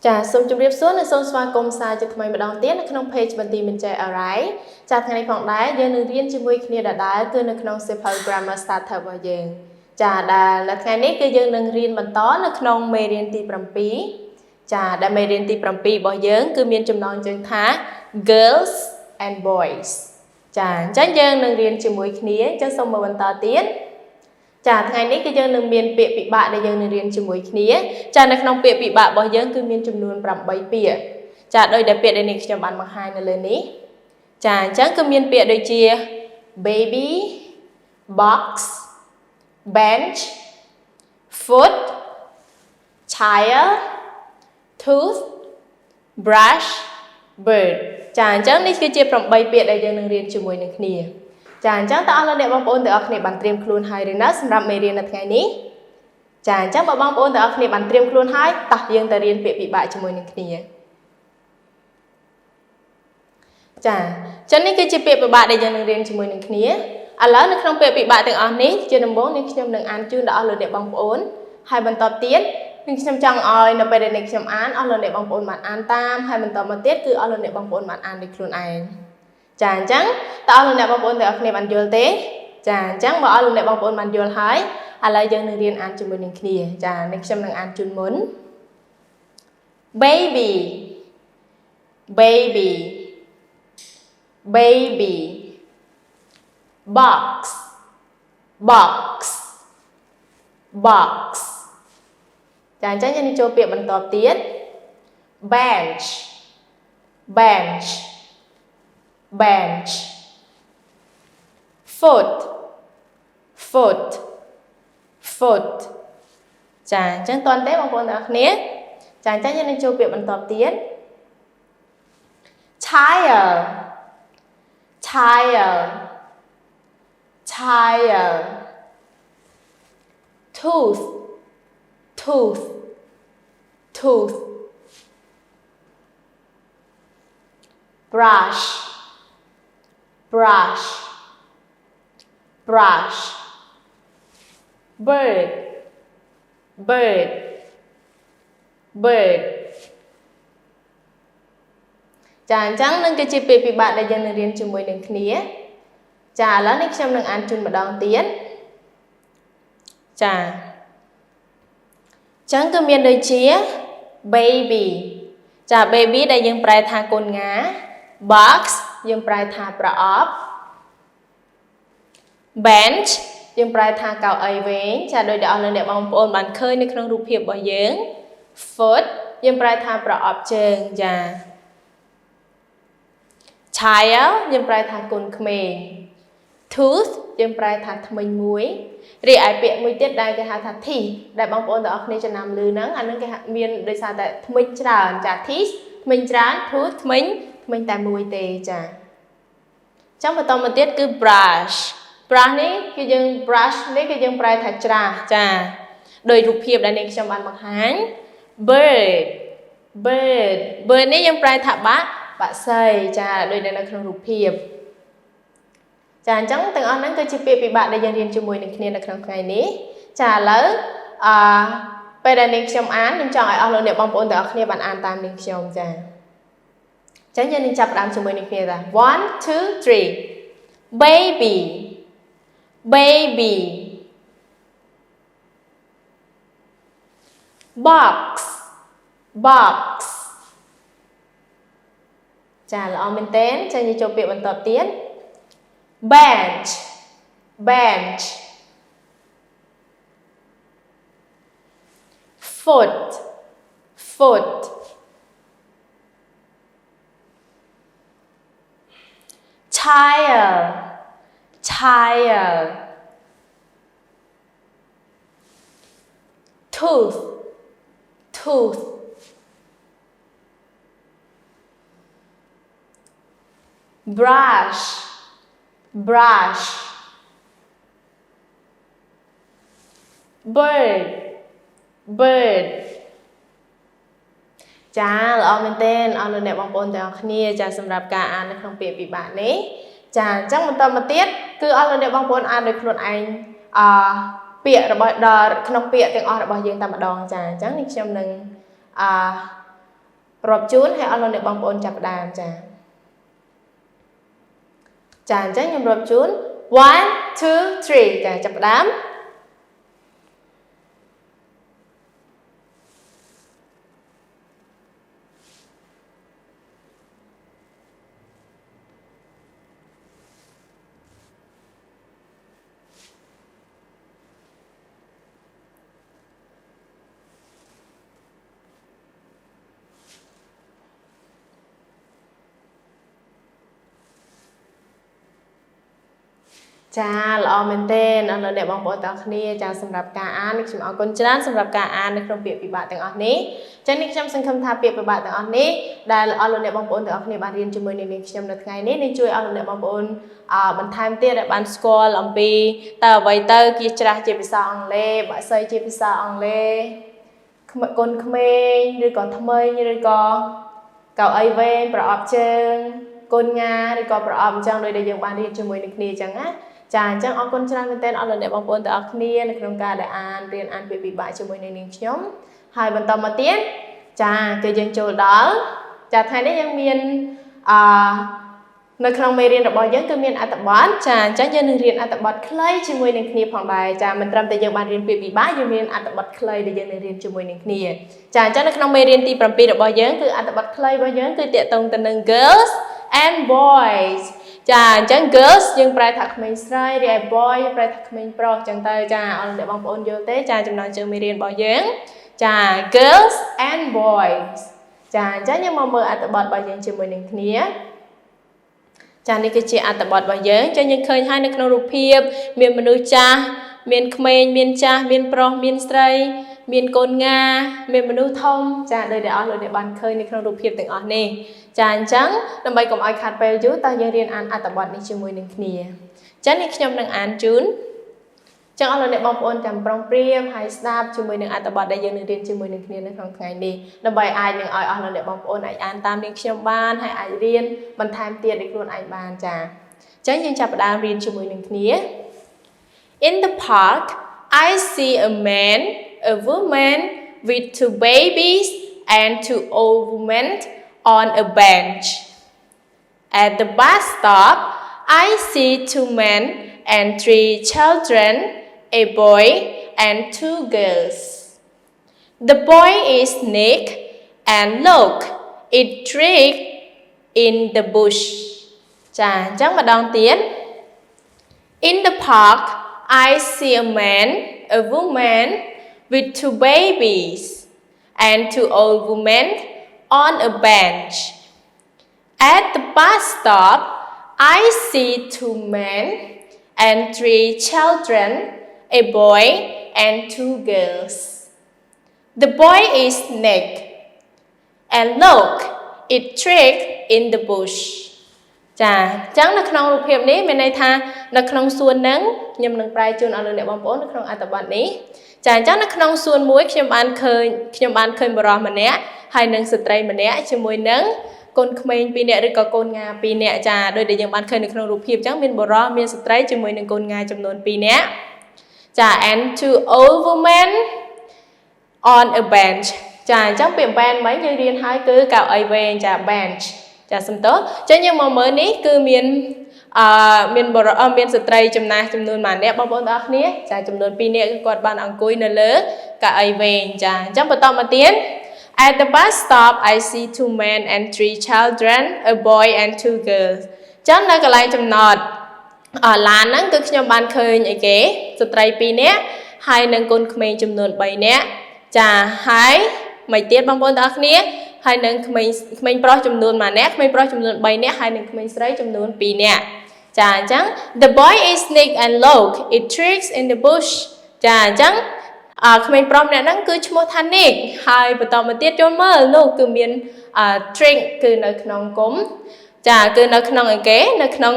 ចាសូមជម្រាបសួរនិងសូមស្វាគមន៍សាជាថ្មីម្ដងទៀតនៅក្នុង page បន្ទីមិនចេះអរ៉ៃចាថ្ងៃនេះផងដែរយើងនឹងរៀនជាមួយគ្នាដដែលគឺនៅក្នុង simple grammar starter របស់យើងចាដែលនៅថ្ងៃនេះគឺយើងនឹងរៀនបន្តនៅក្នុងមេរៀនទី7ចាដែលមេរៀនទី7របស់យើងគឺមានចំណងជើងថា girls and boys ចាអញ្ចឹងយើងនឹងរៀនជាមួយគ្នាអញ្ចឹងសូមមកបន្តទៀតចាថ្ងៃនេះគឺយើងនឹងមានពាក្យពិបាកដែលយើងនឹងរៀនជាមួយគ្នាចានៅក្នុងពាក្យពិបាករបស់យើងគឺមានចំនួន8ពាក្យចាដោយដែលពាក្យដែលនេះខ្ញុំបានបង្ហាញនៅលើនេះចាអញ្ចឹងគឺមានពាក្យដូចជា baby box bench foot child tooth brush bird ចាអញ្ចឹងនេះគឺជា8ពាក្យដែលយើងនឹងរៀនជាមួយនឹងគ្នាចាអញ្ចឹងតើអស់លោកអ្នកបងប្អូនទាំងអស់គ្នាបានត្រៀមខ្លួនហើយឬនៅសម្រាប់មេរៀននៅថ្ងៃនេះចាអញ្ចឹងបើបងប្អូនទាំងអស់គ្នាបានត្រៀមខ្លួនហើយតោះយើងទៅរៀនពាក្យពិបាកជាមួយនឹងគ្នាចាអញ្ចឹងនេះគឺជាពាក្យពិបាកដែលយើងនឹងរៀនជាមួយនឹងគ្នាឥឡូវនៅក្នុងពាក្យពិបាកទាំងអស់នេះជាដំបូងនេះខ្ញុំនឹងអានជូនដល់អស់លោកអ្នកបងប្អូនហើយបន្តទៀតនឹងខ្ញុំចង់ឲ្យនៅពេលដែលខ្ញុំអានអស់លោកអ្នកបងប្អូនបានអានតាមហើយបន្តមកទៀតគឺអស់លោកអ្នកបងប្អូនបានអានដោយខ្លួនឯងចាអញ្ចឹងតើអស់លោកអ្នកបងប្អូនទាំងអស់គ្នាបានយល់ទេចាអញ្ចឹងបើអស់លោកអ្នកបងប្អូនបានយល់ហើយឥឡូវយើងនឹងរៀនអានជាមួយនឹងគ្នាចានេះខ្ញុំនឹងអានជូนមុន baby baby baby box box box ចាអញ្ចឹងយើងនឹងចូលពាក្យបន្តទៀត bench bench bench foot foot foot ចាអញ្ចឹងតន់ទេបងប្អូនទាំងអស់គ្នាចាអញ្ចឹងយើងនឹងចូលពាក្យបន្តទៀត child child child tooth tooth tooth brush brush brush bird bird bird ចាអញ្ចឹងនឹងគឺជាពាក្យពិបាកដែលយើងនឹងរៀនជាមួយនឹងគ្នាចាឥឡូវនេះខ្ញុំនឹងអានជូនម្ដងទៀតចាអញ្ចឹងគឺមានដូចជា baby ចា baby ដែលយើងប្រែថាកូនងា box យើងប្រែថាប្រអប់ bench យើងប្រែថាកៅអីវែងចាដោយដែលអស់លោកអ្នកបងប្អូនបានឃើញនៅក្នុងរូបភាពរបស់យើង foot យើងប្រែថាប្រអប់ជើងចា child យើងប្រែថាកូនក្មេង tooth យើងប្រែថាធ្មេញមួយរីឯពាក្យមួយទៀតដែលគេហៅថា teeth ដែលបងប្អូនទាំងអស់គ្នាចំណាំឮហ្នឹងអានឹងគេមានដោយសារតែធ្មេញច្រើនចា teeth ធ្មេញច្រើន tooth ធ្មេញតែមួយទេចាចាំបន្តមកទៀតគឺ brush brush នេះគឺយើង brush នេះគឺយើងប្រែថាច្រាសចាដោយរូបភាពដែលនេះខ្ញុំបានបង្ហាញ bird bird bird នេះយើងប្រែថាបាក់សីចាដូចនៅក្នុងរូបភាពចាអញ្ចឹងទាំងអស់ហ្នឹងគឺជាពាក្យពិបាកដែលយើងរៀនជាមួយនឹងគ្នានៅក្នុងថ្ងៃនេះចាឥឡូវពេលដែលនាងខ្ញុំអានខ្ញុំចង់ឲ្យអស់លោកអ្នកបងប្អូនទាំងអស់គ្នាបានអានតាមនាងខ្ញុំចាអញ្ចឹងយើងនឹងចាប់ផ្ដើមជាមួយនឹងគ្នាតា 1 2 3 baby baby box box ចាល្អមែនតើចាយើងចូលពាក្យបន្តទៀត bench bench foot foot child child tooth tooth brush brush bird bird ចាល្អមែនទែនអរលោកអ្នកបងប្អូនទាំងអស់គ្នាចាសម្រាប់ការអាននៅក្នុងពាក្យពិបាកនេះចាអញ្ចឹងបន្តមកទៀតគឺអរលោកអ្នកបងប្អូនអានដោយខ្លួនឯងពាក្យរបស់ដល់ក្នុងពាក្យទាំងអស់របស់យើងតែម្ដងចាអញ្ចឹងនេះខ្ញុំនឹង រាប់ជូនហើយអស់លោកអ្នកបងប្អូនចាប់ផ្ដើមចាចាអញ្ចឹងខ្ញុំរាប់ជូន 1 2 3 ចាចាប់ផ្ដើមចាល្អមែនទេអរលោកអ្នកបងប្អូនទាំងអស់គ្នាចាសម្រាប់ការអាននេះខ្ញុំអរគុណច្រើនសម្រាប់ការអាននៅក្នុងពាក្យពិបាកទាំងអស់នេះចឹងនេះខ្ញុំសង្ឃឹមថាពាក្យពិបាកទាំងអស់នេះដែលអរលោកអ្នកបងប្អូនទាំងអស់គ្នាបានរៀនជាមួយនឹងខ្ញុំនៅថ្ងៃនេះនឹងជួយអរលោកអ្នកបងប្អូនបន្ថែមទៀតឲ្យបានស្គាល់អំពីតើអ្វីទៅជាច្រាស់ជាភាសាអង់គ្លេសបាក់សីជាភាសាអង់គ្លេសកូនក្មេងឬក៏ថ្មីឬក៏កៅអីវែងប្រអប់ជើងកូនងាឬក៏ប្រអប់អញ្ចឹងដោយដែលយើងបានរៀនជាមួយនឹងគ្នាអញ្ចឹងណាចាអញ្ចឹងអរគុណច្រើនមែនទែនអរលោកអ្នកបងប្អូនទាំងអស់គ្នានៅក្នុងការដែលរៀនអានពាក្យពិបាកជាមួយនឹងនាងខ្ញុំហើយបន្តមកទៀតចាគឺយើងចូលដល់ចាថ្ងៃនេះយើងមាននៅក្នុងមេរៀនរបស់យើងគឺមានអត្ថបទចាអញ្ចឹងយើងនឹងរៀនអត្ថបទខ្លីជាមួយនឹងគ្នាផងដែរចាមិនត្រឹមតែយើងបានរៀនពាក្យពិបាកយើងមានអត្ថបទខ្លីដែលយើងនឹងរៀនជាមួយនឹងគ្នាចាអញ្ចឹងនៅក្នុងមេរៀនទី7របស់យើងគឺអត្ថបទខ្លីរបស់យើងគឺតាក់ទងទៅនឹង girls and boys ចាអញ្ចឹង girls យើងប្រែថាក្មេងស្រីរីឯ boy ប្រែថាក្មេងប្រុសអញ្ចឹងទៅចាអរលោកអ្នកបងប្អូនយល់ទេចាចំណងជើងមេរៀនរបស់យើងចា girls and boys ចាអញ្ចឹងយើងមកមើលអត្ថបទរបស់យើងជាមួយនឹងគ្នាចានេះគឺជាអត្ថបទរបស់យើងចឹងយើងឃើញហើយនៅក្នុងរូបភាពមានមនុស្សចាស់មានក្មេងមានចាស់មានប្រុសមានស្រីមានកូនងាមានមនុស្សធំចាដោយដែលអស់លោកអ្នកបានឃើញនៅក្នុងរូបភាពទាំងអស់នេះចាអញ្ចឹងដើម្បីកុំឲ្យខាត់ពេលយូរតើយើងរៀនអានអត្ថបទនេះជាមួយនឹងគ្នាចឹងនេះខ្ញុំនឹងអានជូនចឹងអស់លោកអ្នកបងប្អូនចាំប្រុងប្រៀបហើយស្ដាប់ជាមួយនឹងអត្ថបទដែលយើងនឹងរៀនជាមួយនឹងគ្នានៅក្នុងថ្ងៃនេះដើម្បីអាចនឹងឲ្យអស់លោកអ្នកបងប្អូនអាចអានតាមនាងខ្ញុំបានហើយអាចរៀនបន្ថែមទៀតដោយខ្លួនឯងបានចាចឹងយើងចាប់ផ្ដើមរៀនជាមួយនឹងគ្នា In the park I see a man a woman with 2 babies and 2 old women on a bench. At the bus stop, I see 2 men and 3 children, a boy and 2 girls. The boy is naked and look, it tricked in the bush. ចាអញ្ចឹងម្ដងទៀត In the park, I see a man, a woman with 2 babies and 2 old women on a bench. At the bus stop, I see 2 men and 3 children, a boy and 2 girls. The boy is naked and look, it tricked in the bush. ចាអញ្ចឹងនៅក្នុងរូបភាពនេះមានន័យថានៅក្នុងសួនហ្នឹងខ្ញុំនឹងប្រែជូនឲ្យលោកអ្នកបងប្អូននៅក្នុងអត្ថបទនេះចាអញ្ចឹងនៅក្នុងសួនមួយខ្ញុំបានឃើញបុរសម្នាក់ហើយនិងស្ត្រីម្នាក់ជាមួយនឹងកូនក្មេង2នាក់ឬក៏កូនងា2នាក់ចាដោយដែលយើងបានឃើញនៅក្នុងរូបភាពអញ្ចឹងមានបុរសមានស្ត្រីជាមួយនឹងកូនងាចំនួន2នាក់ចា and 2 old women on a bench ចាអញ្ចឹងពាក្យ bench មិញយើងរៀនហើយគឺកៅអីវែងចា bench ចាសំទោសអញ្ចឹងយើងមកមើលនេះគឺមានមានស្ត្រីចំណាស់ចំនួនប៉ុន្មានអ្នកបងប្អូនទាំងអស់គ្នាចាចំនួន2នាក់គឺគាត់បានអង្គុយនៅលើកៅអីវែងចាអញ្ចឹងបន្តមកទៀត At the bus stop I see 2 men and 3 children a boy and 2 girls អញ្ចឹងនៅកន្លែងចំណតឡានហ្នឹងគឺខ្ញុំបានឃើញអីគេស្ត្រី2នាក់ហើយនិងកូនក្មេងចំនួន3នាក់ចាហើយមិនទៀតបងប្អូនទាំងអស់គ្នាហើយនឹងក្មេងប្រុសចំនួនប៉ុន្មាននាក់ក្មេងប្រុសចំនួន3នាក់ហើយនិងក្មេងស្រីចំនួន2នាក់ចាអញ្ចឹង The boy is naked and look it tricks in the bush ចាអញ្ចឹងក្មេងប្រុសម្នាក់ហ្នឹងគឺឈ្មោះថា Nick ហើយបន្តមកទៀតចូលមើលនោះគឺមាន trick គឺនៅក្នុងគុំចាគឺនៅក្នុងអីគេនៅក្នុង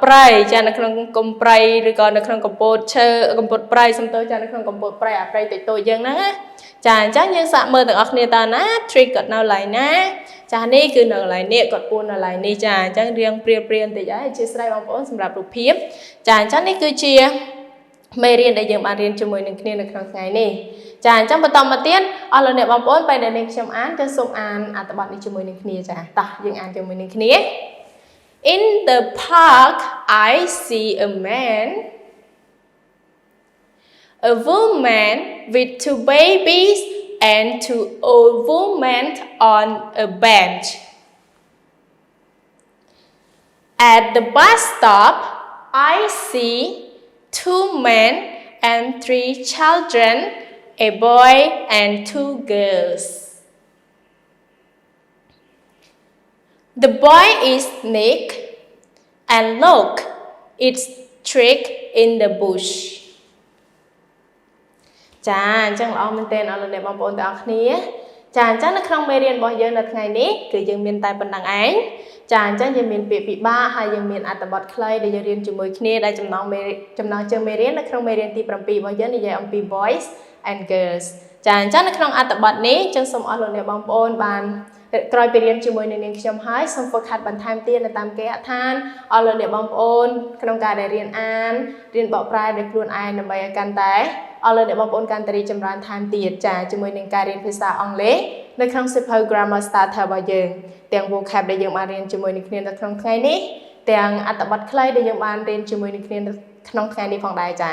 ព្រៃចានៅក្នុងគុំព្រៃឬក៏នៅក្នុងកំពតឈើកំពតព្រៃសំទោសចានៅក្នុងកំពតព្រៃព្រៃតូចៗយ៉ាងហ្នឹងណាចាអញ្ចឹងយើងសាកមើលទាំងអស់គ្នាតើណា trick គាត់នៅឡើយណាចានេះគឺនៅឡើយនេះគាត់ពួននៅឡើយនេះចាអញ្ចឹងរៀងព្រាលបន្តិចហើយអធិស្ឋានបងប្អូនសម្រាប់រូបភាពចាអញ្ចឹងនេះគឺជា មេរៀនដែលយើងបានរៀនជាមួយនឹងគ្នានៅក្នុងថ្ងៃនេះចាអញ្ចឹងបន្តមកទៀតអស់លោកអ្នកបងប្អូនពេលដែលនាងខ្ញុំអានគឺសូមអានអត្ថបទនេះជាមួយនឹងគ្នាចាតោះយើងអានជាមួយនឹងគ្នា In the park I see a man, a woman with 2 babies and 2 old women on a bench. At the bus stop, I see 2 men and 3 children, a boy and 2 girls. The boy is Nick, and look, it's trick in the bush. ចាអញ្ចឹងល្អមែនទែនអរលោកអ្នកបងប្អូនទាំងអស់គ្នាចាអញ្ចឹងនៅក្នុងមេរៀនរបស់យើងនៅថ្ងៃនេះគឺយើងមានតែប៉ុណ្្នឹងឯងចាអញ្ចឹងយើងមានពាក្យពិបាកហើយយើងមានអត្ថបទខ្លីដែលយើងរៀនជាមួយគ្នាដែលចំណងជើងមេរៀននៅក្នុងមេរៀនទី7របស់យើងនិយាយអំពី boys and girls ចាអញ្ចឹងនៅក្នុងអត្ថបទនេះអញ្ចឹងសូមអរលោកអ្នកបងប្អូនបានក្រោយពីរៀនជាមួយនឹងនាងខ្ញុំហើយសូមហ្វឹកហាត់បន្ថែមទៀតនៅតាមគេហដ្ឋានអរលោកអ្នកបងប្អូនក្នុងការដែលរៀនអានរៀនបកប្រែដោយខ្លួនឯងដើម្បីឲ្យកាន់តែអរលោកអ្នកបងប្អូនកាន់តែរីកចម្រើនថែមទៀតចាជាមួយនឹងការរៀនភាសាអង់គ្លេសនៅក្នុងសៀវភៅ Grammar Starter របស់យើងទាំង vocab ដែលយើងបានរៀនជាមួយនឹងគ្នានៅក្នុងថ្ងៃនេះទាំងអត្ថបទខ្លីដែលយើងបានរៀនជាមួយនឹងគ្នានៅក្នុងថ្ងៃនេះផងដែរចា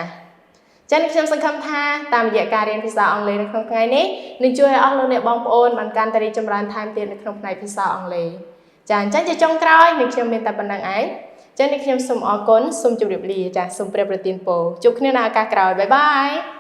ចឹងខ្ញុំសង្ឃឹមថាតាមរយៈការរៀនភាសាអង់គ្លេសនៅក្នុងថ្ងៃនេះនឹងជួយឲ្យអស់លោកអ្នកបងប្អូនបានកាន់តែរីកចម្រើនថែមទៀតនៅក្នុងផ្នែកភាសាអង់គ្លេសចាអញ្ចឹងជាចុងក្រោយនឹងខ្ញុំមានតែប៉ុណ្្នឹងឯងចឹងនេះខ្ញុំសូមអរគុណសូមជម្រាបលាចាសូមព្រះប្រទានពរជួបគ្នានៅឱកាសក្រោយបាយបាយ